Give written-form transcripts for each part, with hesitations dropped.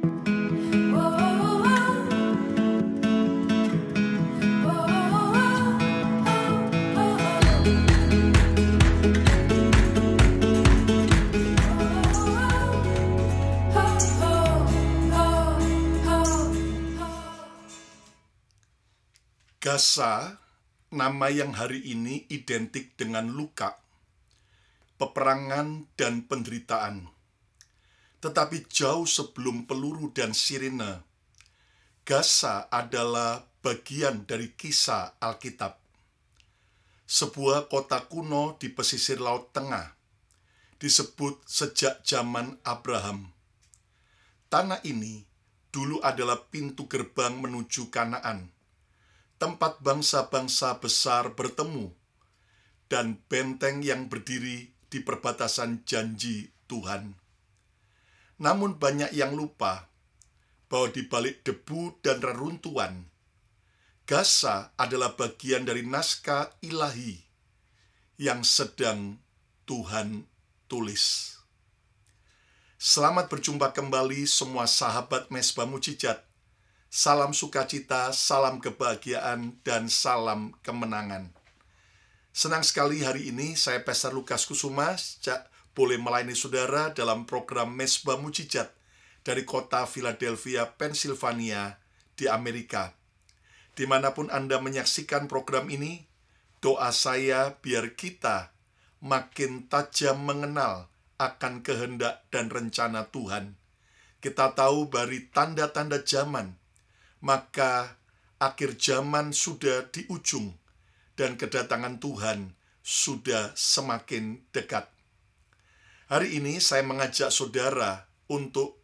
Gaza, nama yang hari ini identik dengan luka, peperangan, dan penderitaan. Tetapi jauh sebelum peluru dan sirine, Gaza adalah bagian dari kisah Alkitab. Sebuah kota kuno di pesisir Laut Tengah, disebut sejak zaman Abraham. Tanah ini dulu adalah pintu gerbang menuju Kanaan, tempat bangsa-bangsa besar bertemu, dan benteng yang berdiri di perbatasan janji Tuhan. Namun banyak yang lupa bahwa di balik debu dan reruntuhan, Gaza adalah bagian dari naskah ilahi yang sedang Tuhan tulis. Selamat berjumpa kembali semua sahabat Mesbah Mujizat. Salam sukacita, salam kebahagiaan, dan salam kemenangan. Senang sekali hari ini saya Pastor Lukas Kusuma boleh melayani saudara dalam program Mesbah Mujizat dari kota Philadelphia, Pennsylvania di Amerika. Dimanapun Anda menyaksikan program ini, doa saya biar kita makin tajam mengenal akan kehendak dan rencana Tuhan. Kita tahu dari tanda-tanda zaman, maka akhir zaman sudah di ujung dan kedatangan Tuhan sudah semakin dekat. Hari ini saya mengajak saudara untuk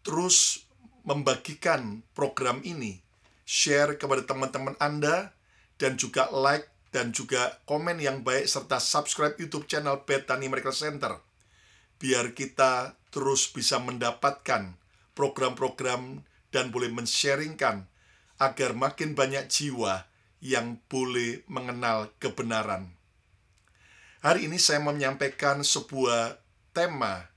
terus membagikan program ini, share kepada teman-teman Anda, dan juga like dan juga komen yang baik serta subscribe YouTube channel Bethany Miracle Center, biar kita terus bisa mendapatkan program-program dan boleh men-sharingkan agar makin banyak jiwa yang boleh mengenal kebenaran. Hari ini saya menyampaikan sebuah tema,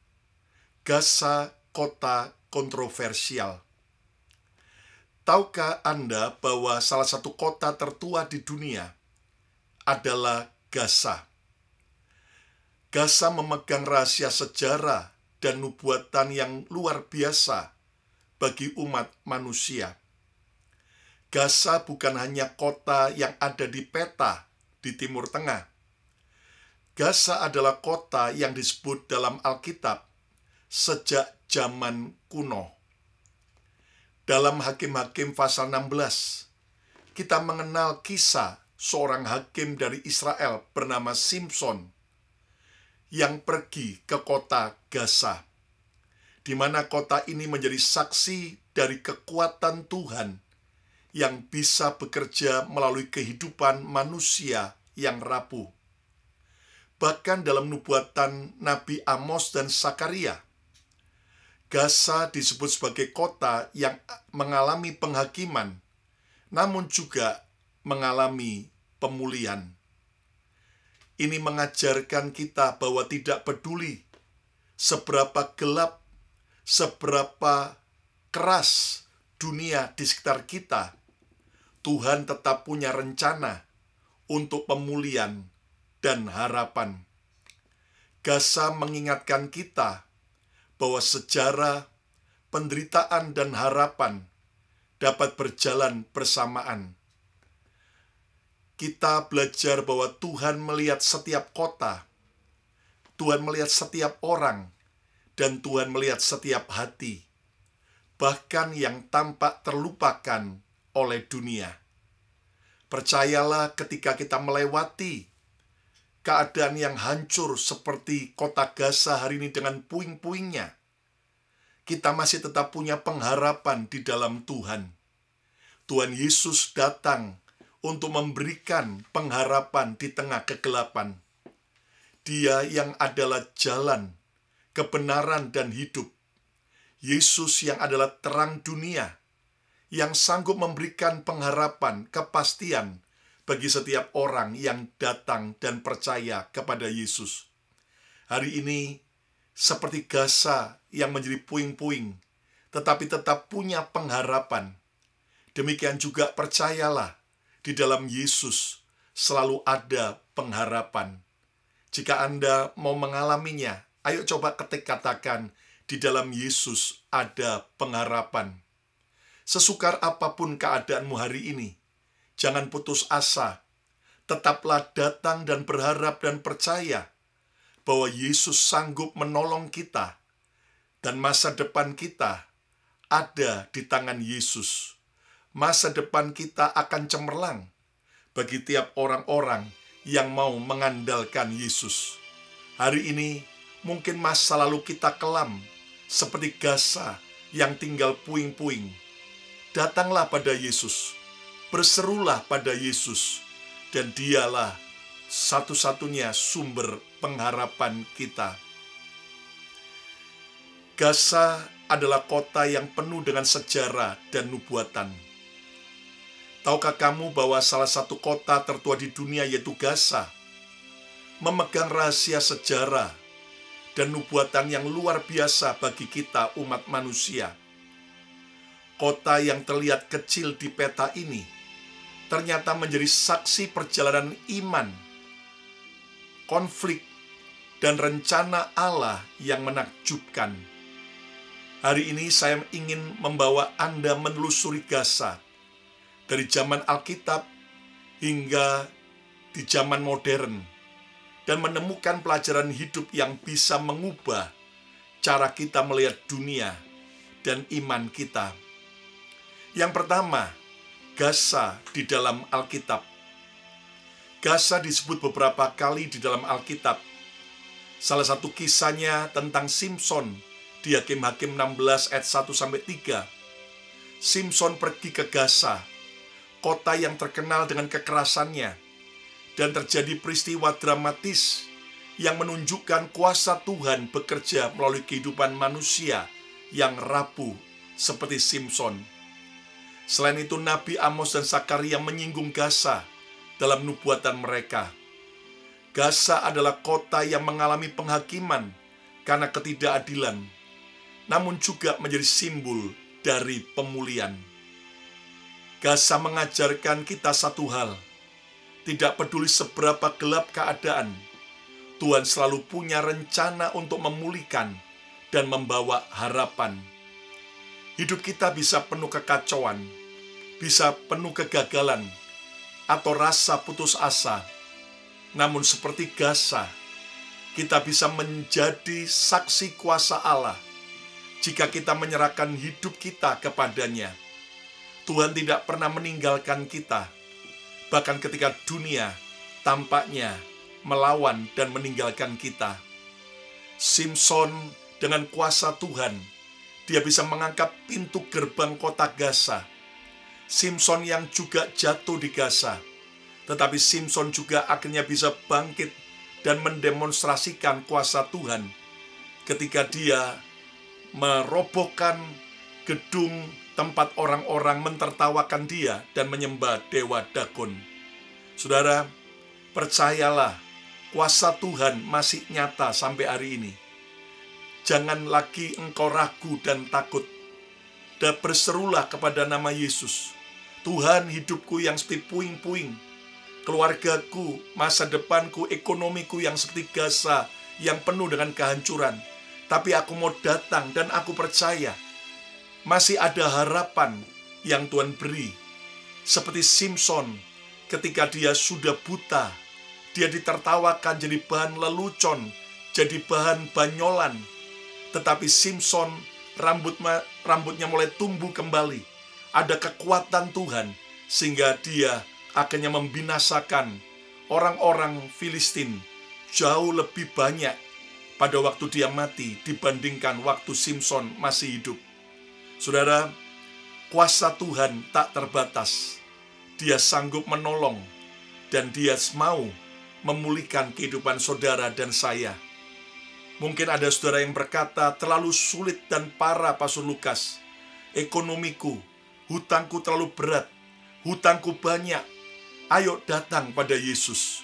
Gaza, kota kontroversial. Tahukah Anda bahwa salah satu kota tertua di dunia adalah Gaza? Gaza memegang rahasia sejarah dan nubuatan yang luar biasa bagi umat manusia. Gaza bukan hanya kota yang ada di peta di Timur Tengah. Gaza adalah kota yang disebut dalam Alkitab sejak zaman kuno. Dalam Hakim-Hakim pasal 16, kita mengenal kisah seorang hakim dari Israel bernama Simson yang pergi ke kota Gaza, di mana kota ini menjadi saksi dari kekuatan Tuhan yang bisa bekerja melalui kehidupan manusia yang rapuh. Bahkan dalam nubuatan Nabi Amos dan Sakaria, Gaza disebut sebagai kota yang mengalami penghakiman, namun juga mengalami pemulihan. Ini mengajarkan kita bahwa tidak peduli seberapa gelap, seberapa keras dunia di sekitar kita, Tuhan tetap punya rencana untuk pemulihan dan harapan. Gaza mengingatkan kita bahwa sejarah, penderitaan, dan harapan dapat berjalan bersamaan. Kita belajar bahwa Tuhan melihat setiap kota, Tuhan melihat setiap orang, dan Tuhan melihat setiap hati, bahkan yang tampak terlupakan oleh dunia. Percayalah, ketika kita melewati keadaan yang hancur seperti kota Gaza hari ini dengan puing-puingnya, kita masih tetap punya pengharapan di dalam Tuhan. Tuhan Yesus datang untuk memberikan pengharapan di tengah kegelapan. Dia yang adalah jalan, kebenaran, dan hidup. Yesus yang adalah terang dunia, yang sanggup memberikan pengharapan, kepastian bagi setiap orang yang datang dan percaya kepada Yesus. Hari ini, seperti Gaza yang menjadi puing-puing, tetapi tetap punya pengharapan. Demikian juga percayalah, di dalam Yesus selalu ada pengharapan. Jika Anda mau mengalaminya, ayo coba katakan, di dalam Yesus ada pengharapan. Sesukar apapun keadaanmu hari ini, jangan putus asa. Tetaplah datang dan berharap dan percaya bahwa Yesus sanggup menolong kita, dan masa depan kita ada di tangan Yesus. Masa depan kita akan cemerlang bagi tiap orang-orang yang mau mengandalkan Yesus. Hari ini mungkin masa lalu kita kelam seperti Gasa yang tinggal puing-puing. Datanglah pada Yesus, berserulah pada Yesus, dan Dialah satu-satunya sumber pengharapan kita. Gasa adalah kota yang penuh dengan sejarah dan nubuatan. Tahukah kamu bahwa salah satu kota tertua di dunia, yaitu Gasa, memegang rahasia sejarah dan nubuatan yang luar biasa bagi kita umat manusia. Kota yang terlihat kecil di peta ini ternyata menjadi saksi perjalanan iman, konflik, dan rencana Allah yang menakjubkan. Hari ini saya ingin membawa Anda menelusuri Gasa dari zaman Alkitab hingga di zaman modern, dan menemukan pelajaran hidup yang bisa mengubah cara kita melihat dunia dan iman kita. Yang pertama, Gasa di dalam Alkitab. Gasa disebut beberapa kali di dalam Alkitab. Salah satu kisahnya tentang Simson di Hakim-Hakim 16 ayat 1-3. Simson pergi ke Gasa, kota yang terkenal dengan kekerasannya, dan terjadi peristiwa dramatis yang menunjukkan kuasa Tuhan bekerja melalui kehidupan manusia yang rapuh seperti Simson. Selain itu, Nabi Amos dan Zakaria menyinggung Gasa dalam nubuatan mereka. Gasa adalah kota yang mengalami penghakiman karena ketidakadilan, namun juga menjadi simbol dari pemulihan. Gasa mengajarkan kita satu hal: tidak peduli seberapa gelap keadaan, Tuhan selalu punya rencana untuk memulihkan dan membawa harapan. Hidup kita bisa penuh kekacauan, bisa penuh kegagalan, atau rasa putus asa. Namun seperti Gasa, kita bisa menjadi saksi kuasa Allah jika kita menyerahkan hidup kita kepadanya. Tuhan tidak pernah meninggalkan kita, bahkan ketika dunia tampaknya melawan dan meninggalkan kita. Simson dengan kuasa Tuhan, dia bisa mengangkat pintu gerbang kota Gasa. Simson yang juga jatuh di Gasa, tetapi Simson juga akhirnya bisa bangkit dan mendemonstrasikan kuasa Tuhan ketika dia merobohkan gedung tempat orang-orang mentertawakan dia dan menyembah dewa Dagon. Saudara, percayalah, kuasa Tuhan masih nyata sampai hari ini. Jangan lagi engkau ragu dan takut. Dan berserulah kepada nama Yesus. Tuhan, hidupku yang seperti puing-puing, keluargaku, masa depanku, ekonomiku yang seperti Gasa, yang penuh dengan kehancuran. Tapi aku mau datang dan aku percaya masih ada harapan yang Tuhan beri. Seperti Simson, ketika dia sudah buta, dia ditertawakan jadi bahan lelucon, jadi bahan banyolan. Tetapi Simson, rambutnya mulai tumbuh kembali. Ada kekuatan Tuhan, sehingga dia akhirnya membinasakan orang-orang Filistin jauh lebih banyak pada waktu dia mati dibandingkan waktu Simson masih hidup. Saudara, kuasa Tuhan tak terbatas. Dia sanggup menolong, dan dia mau memulihkan kehidupan saudara dan saya. Mungkin ada saudara yang berkata, terlalu sulit dan parah Pastor Lukas. Ekonomiku, hutangku terlalu berat, hutangku banyak. Ayo datang pada Yesus.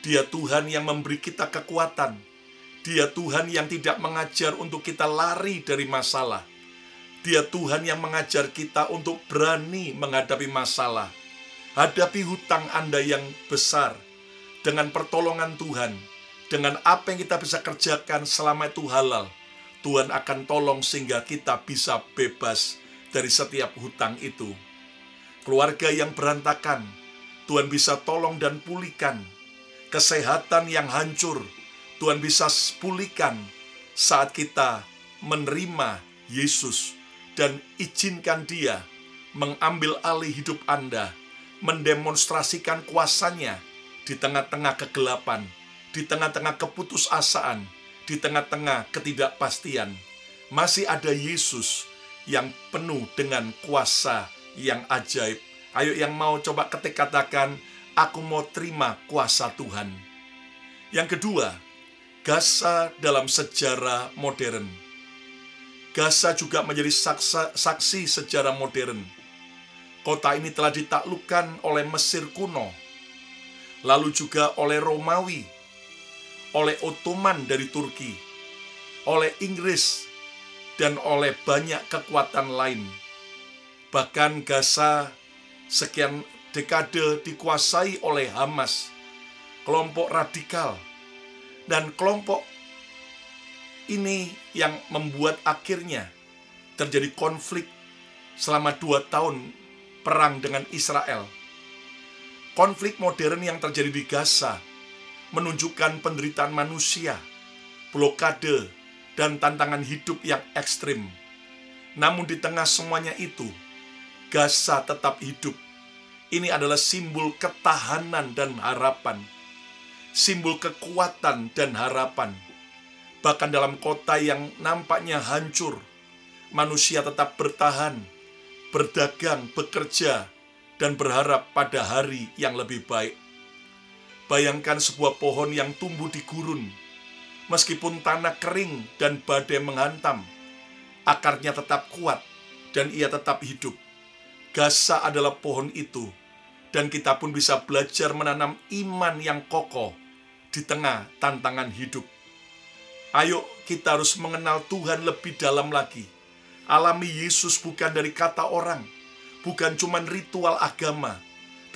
Dia Tuhan yang memberi kita kekuatan. Dia Tuhan yang tidak mengajar untuk kita lari dari masalah. Dia Tuhan yang mengajar kita untuk berani menghadapi masalah. Hadapi hutang Anda yang besar dengan pertolongan Tuhan. Dengan apa yang kita bisa kerjakan selama itu halal, Tuhan akan tolong sehingga kita bisa bebas dari setiap hutang itu. Keluarga yang berantakan, Tuhan bisa tolong dan pulihkan. Kesehatan yang hancur, Tuhan bisa pulihkan saat kita menerima Yesus dan izinkan Dia mengambil alih hidup Anda, mendemonstrasikan kuasanya di tengah-tengah kegelapan, di tengah-tengah keputusasaan, di tengah-tengah ketidakpastian. Masih ada Yesus yang penuh dengan kuasa yang ajaib. Ayo yang mau coba katakan, aku mau terima kuasa Tuhan. Yang kedua, Gaza dalam sejarah modern. Gaza juga menjadi saksi sejarah modern. Kota ini telah ditaklukkan oleh Mesir kuno, lalu juga oleh Romawi, oleh Ottoman dari Turki, oleh Inggris, dan oleh banyak kekuatan lain. Bahkan Gaza sekian dekade dikuasai oleh Hamas, kelompok radikal, dan kelompok ini yang membuat akhirnya terjadi konflik selama 2 tahun perang dengan Israel. Konflik modern yang terjadi di Gaza menunjukkan penderitaan manusia, blokade, dan tantangan hidup yang ekstrim. Namun di tengah semuanya itu, Gaza tetap hidup. Ini adalah simbol ketahanan dan harapan, simbol kekuatan dan harapan. Bahkan dalam kota yang nampaknya hancur, manusia tetap bertahan, berdagang, bekerja, dan berharap pada hari yang lebih baik. Bayangkan sebuah pohon yang tumbuh di gurun, meskipun tanah kering dan badai menghantam, akarnya tetap kuat dan ia tetap hidup. Gaza adalah pohon itu, dan kita pun bisa belajar menanam iman yang kokoh di tengah tantangan hidup. Ayo kita harus mengenal Tuhan lebih dalam lagi. Alami Yesus bukan dari kata orang, bukan cuma ritual agama,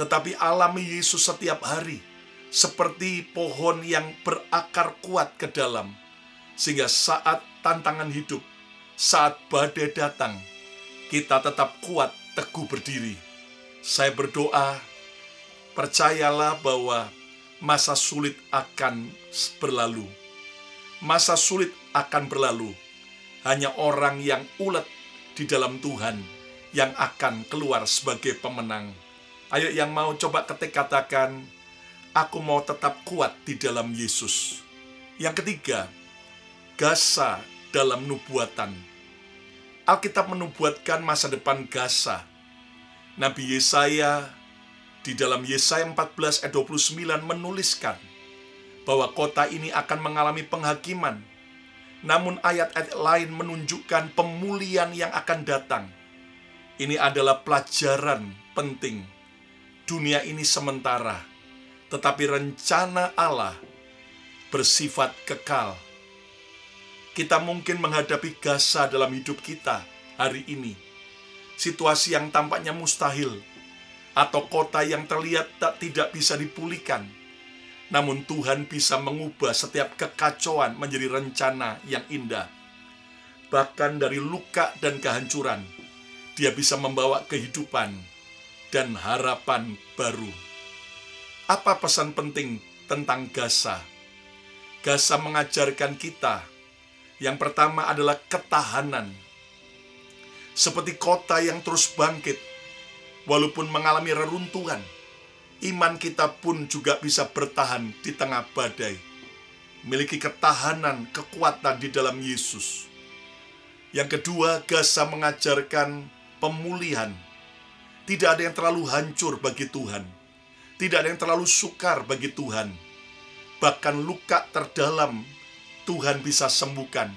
tetapi alami Yesus setiap hari, seperti pohon yang berakar kuat ke dalam, sehingga saat tantangan hidup, saat badai datang, kita tetap kuat, teguh berdiri. Saya berdoa, percayalah bahwa masa sulit akan berlalu. Masa sulit akan berlalu. Hanya orang yang ulet di dalam Tuhan yang akan keluar sebagai pemenang. Ayo yang mau coba katakan, aku mau tetap kuat di dalam Yesus. Yang ketiga, Gaza dalam nubuatan. Alkitab menubuatkan masa depan Gaza. Nabi Yesaya di dalam Yesaya 14 ayat 29 menuliskan bahwa kota ini akan mengalami penghakiman. Namun ayat-ayat lain menunjukkan pemulihan yang akan datang. Ini adalah pelajaran penting. Dunia ini sementara, tetapi rencana Allah bersifat kekal. Kita mungkin menghadapi Gaza dalam hidup kita hari ini. Situasi yang tampaknya mustahil, atau kota yang terlihat tidak bisa dipulihkan. Namun Tuhan bisa mengubah setiap kekacauan menjadi rencana yang indah. Bahkan dari luka dan kehancuran, Dia bisa membawa kehidupan dan harapan baru. Apa pesan penting tentang Gaza? Gaza mengajarkan kita, yang pertama adalah ketahanan. Seperti kota yang terus bangkit, walaupun mengalami reruntuhan, iman kita pun juga bisa bertahan di tengah badai. Memiliki ketahanan, kekuatan di dalam Yesus. Yang kedua, Gaza mengajarkan pemulihan. Tidak ada yang terlalu hancur bagi Tuhan. Tidak ada yang terlalu sukar bagi Tuhan. Bahkan luka terdalam Tuhan bisa sembuhkan.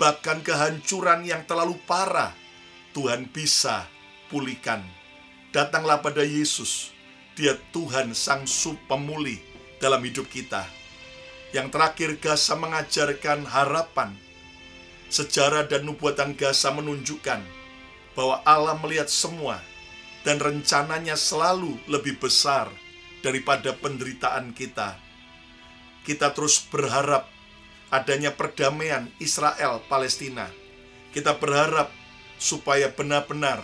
Bahkan kehancuran yang terlalu parah Tuhan bisa pulihkan. Datanglah pada Yesus. Dia Tuhan sang pemulih dalam hidup kita. Yang terakhir, Gaza mengajarkan harapan. Sejarah dan nubuatan Gaza menunjukkan bahwa Allah melihat semua dan rencananya selalu lebih besar daripada penderitaan kita. Kita terus berharap adanya perdamaian Israel-Palestina. Kita berharap supaya benar-benar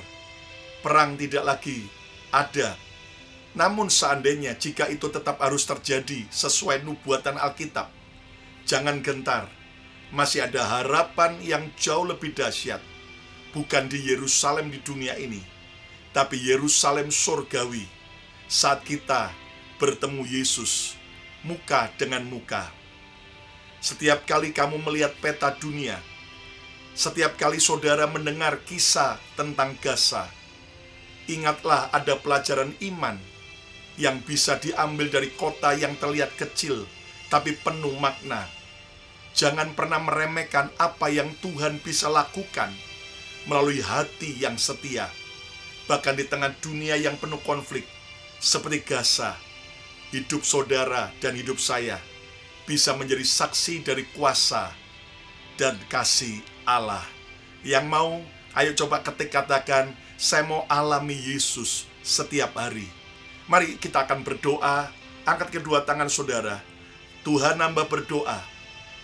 perang tidak lagi ada. Namun seandainya jika itu tetap harus terjadi sesuai nubuatan Alkitab, jangan gentar. Masih ada harapan yang jauh lebih dahsyat. Bukan di Yerusalem di dunia ini, tapi Yerusalem surgawi. Saat kita bertemu Yesus muka dengan muka. Setiap kali kamu melihat peta dunia, setiap kali saudara mendengar kisah tentang Gaza, ingatlah ada pelajaran iman yang bisa diambil dari kota yang terlihat kecil, tapi penuh makna. Jangan pernah meremehkan apa yang Tuhan bisa lakukan melalui hati yang setia. Bahkan di tengah dunia yang penuh konflik, seperti Gaza, hidup saudara dan hidup saya bisa menjadi saksi dari kuasa dan kasih Allah. Yang mau, ayo coba ketik katakan, saya mau alami Yesus setiap hari. Mari kita akan berdoa, angkat kedua tangan saudara. Tuhan, hamba berdoa,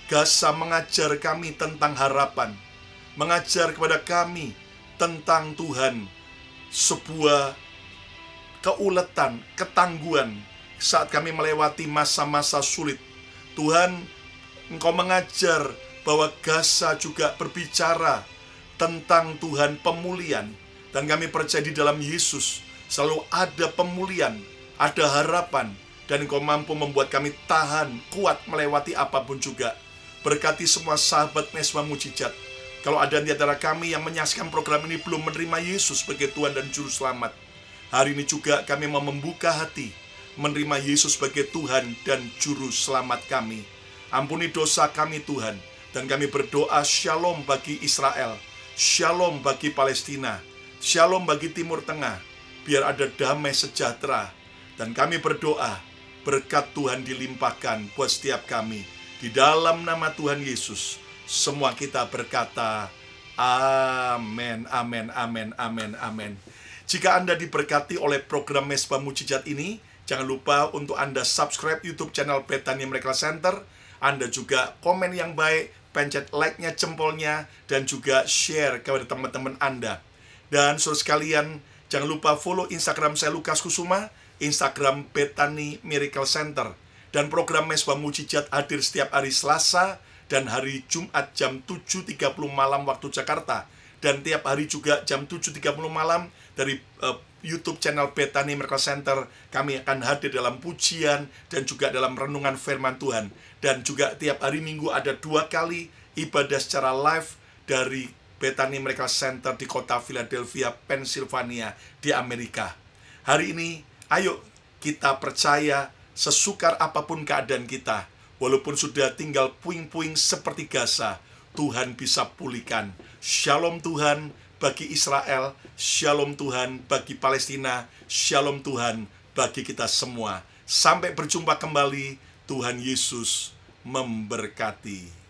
Gaza mengajar kami tentang harapan, mengajar kepada kami tentang Tuhan, sebuah keuletan, ketangguhan saat kami melewati masa-masa sulit. Tuhan, Engkau mengajar bahwa Gaza juga berbicara tentang Tuhan pemulihan. Dan kami percaya di dalam Yesus selalu ada pemulihan, ada harapan. Dan Engkau mampu membuat kami tahan, kuat melewati apapun juga. Berkati semua sahabat Mesbah Mujizat. Kalau ada di antara kami yang menyaksikan program ini belum menerima Yesus sebagai Tuhan dan Juru Selamat, hari ini juga kami mau membuka hati, menerima Yesus sebagai Tuhan dan Juru Selamat kami. Ampuni dosa kami Tuhan, dan kami berdoa shalom bagi Israel, shalom bagi Palestina, shalom bagi Timur Tengah, biar ada damai sejahtera. Dan kami berdoa, berkat Tuhan dilimpahkan buat setiap kami. Di dalam nama Tuhan Yesus, semua kita berkata, amin, amin, amin, amin, amin. Jika Anda diberkati oleh program Mesbah Mujizat ini, jangan lupa untuk Anda subscribe YouTube channel Bethany Miracle Center. Anda juga komen yang baik, pencet like-nya, jempolnya, dan juga share kepada teman-teman Anda. Dan saudara sekalian, jangan lupa follow Instagram saya Lukas Kusuma, Instagram Bethany Miracle Center. Dan program Mesbah Mujizat hadir setiap hari Selasa dan hari Jumat jam 7.30 malam waktu Jakarta. Dan tiap hari juga jam 7.30 malam dari YouTube channel Bethany Miracle Center, kami akan hadir dalam pujian dan juga dalam renungan firman Tuhan. Dan juga tiap hari Minggu ada 2 kali ibadah secara live dari Bethany Miracle Center di kota Philadelphia, Pennsylvania di Amerika. Hari ini, ayo kita percaya sesukar apapun keadaan kita, walaupun sudah tinggal puing-puing seperti Gaza, Tuhan bisa pulihkan. Shalom Tuhan bagi Israel, shalom Tuhan bagi Palestina, shalom Tuhan bagi kita semua. Sampai berjumpa kembali, Tuhan Yesus memberkati.